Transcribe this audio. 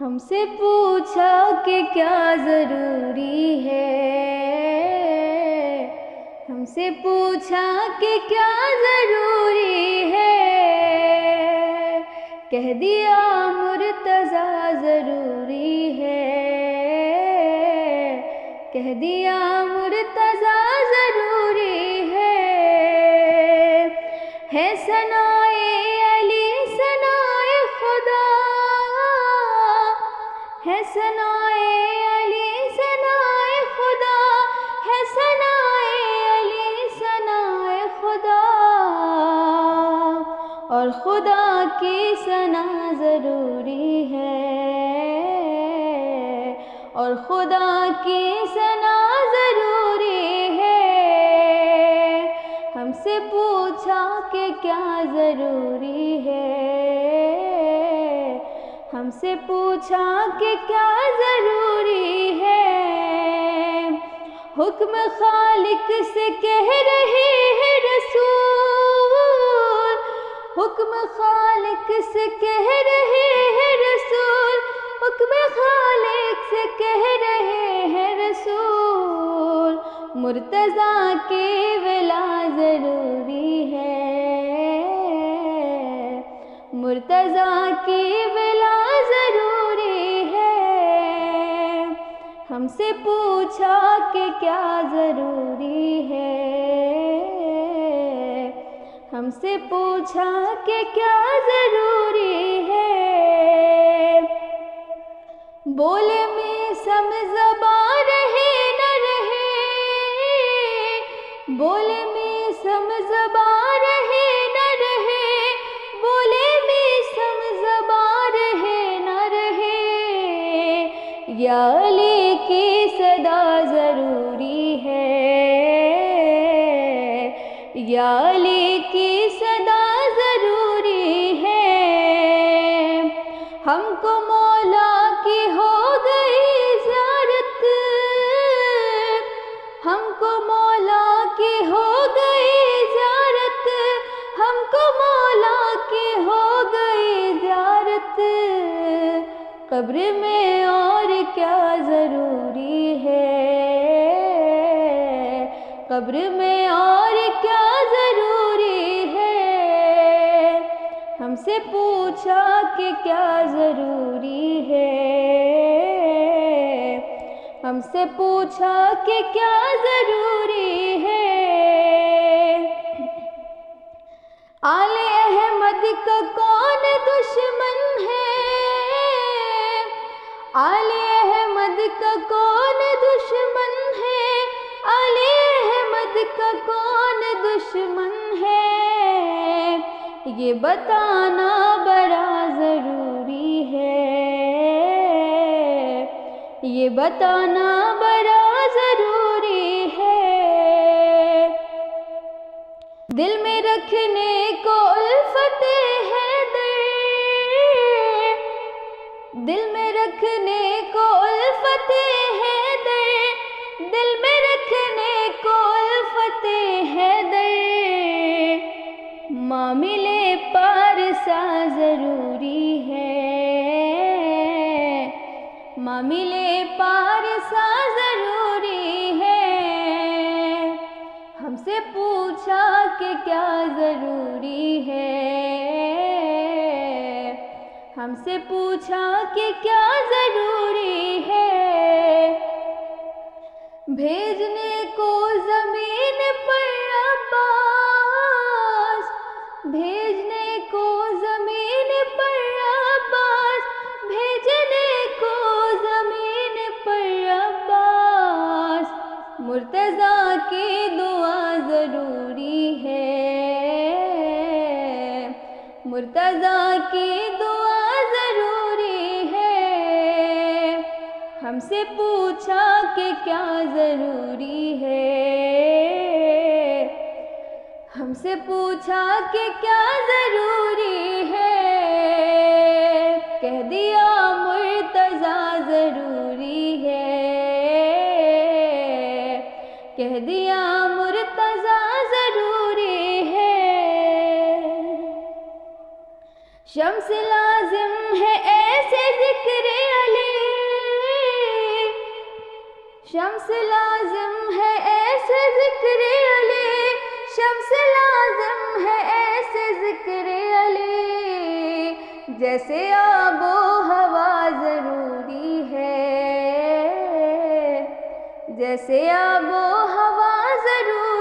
ہم سے پوچھا کہ کیا ضروری ہے، ہم سے پوچھا کہ کیا ضروری ہے، کہہ دیا مرتضیٰ ضروری ہے، کہہ دیا مرتضیٰ ضروری ہے ثنائے علی ثنائے خدا، ہے ثنائے علی ثنائے خدا، ہے ثنائے علی ثنائے خدا، اور خدا کی ثنا ضروری ہے، اور خدا کی ثنا ضروری ہے۔ ہم سے پوچھا کہ کیا ضروری ہے، ہم سے پوچھا کہ کیا ضروری ہے، حکم خالق سے کہہ رہے ہیں رسول، حکم خالق سے کہہ رہے ہیں رسول، حکم خالق سے کہہ رہے ہیں رسول، مرتضیٰ کی ولا ضروری ہے، مرتضیٰ کی ولا ضروری ہے۔ ہم سے پوچھا کہ کیا ضروری ہے، ہم سے پوچھا کہ کیا ضروری ہے، بولے میں سم زباں رہے نہ رہے، بولے میں سم زباں رہے نہ رہے، بولے میں سم زباں رہے نہ رہے، یا علی کی صدا ضروری ہے، یا علی کی صدا ضروری ہے۔ ہم کو مولا کی ہو گئی زیارت، ہم کو مولا کی ہو گئی زیارت، ہم کو مولا کی ہو گئی زیارت، قبر میں اور کیا ضروری ہے، قبر میں اور کیا ضروری ہے۔ ہم سے پوچھا کہ کیا ضروری ہے، ہم سے پوچھا کہ کیا ضروری ہے، آل احمد کا کون دشمن ہے، آل احمد کا کون دشمن ہے، آل احمد کا کون دشمن ہے، یہ بتانا بڑا ضروری ہے، یہ بتانا بڑا ضروری ہے۔ دل میں رکھنے کو الفت حیدر، دل میں رکھنے کو الفت حیدر، دل میں رکھنے کو الفت حیدر، معامل پارسا ضروری ہے، معامل پارسا ضروری ہے۔ ہم سے پوچھا کہ کیا ضروری ہے، ہم سے پوچھا کہ کیا ضروری ہے، بھیجنے کو زمین پر عباس، بھیجنے کو زمین پر عباس، بھیجنے کو زمین پر عباس، مرتضیٰ کی دعا ضروری ہے، مرتضیٰ کی دعا ضروری ہے۔ ہم سے پوچھا کہ کیا ضروری ہے، ہم سے پوچھا کہ کیا ضروری ہے، کہہ دیا مرتضیٰ ضروری ہے، کہہ دیا مرتضیٰ ضروری ہے۔ شمس لازم ہے ایسے ذکر شمس لازم ہے ایسے ذکر علی، شمس لازم ہے ایسے ذکر علی، جیسے آب و ہوا ضروری ہے، جیسے آب و ہوا ضروری